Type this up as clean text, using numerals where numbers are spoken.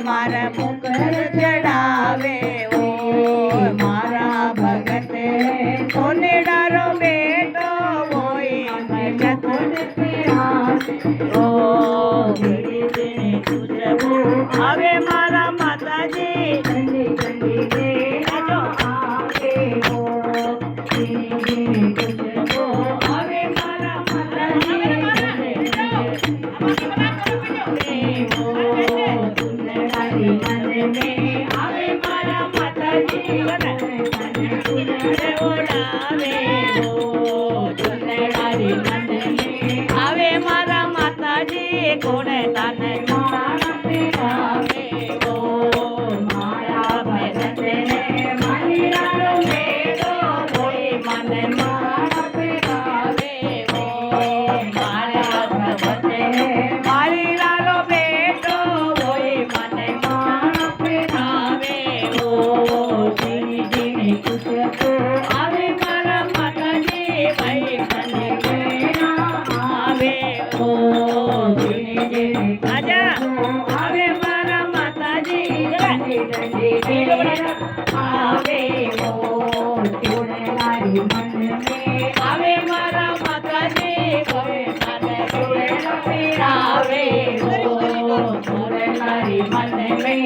मारा मुकर चढ़ावे ओ मारा भगत सोने डारो बेटो वोई भगत ओ आवे मारा माता जी आवे मारा माता आवे मारा माता जी कोने ताने मारा पिरावे ओ मारा भगत मारी लालो मेरो कोई मन मारा पिरावे ओ मारा भगत मारी लालो बेटो कोई मन मारा पिरावे ओ जीनी जीनी कुछ को आवे मारा माता जी भाई कने आवे ओ जीनी जीनी आजा आवे मारा माता जी आवे ओ तोड़े लारी मन में आवे मारा माता जी कोई मन तोड़े फिरावे ओ तोड़े लारी मन में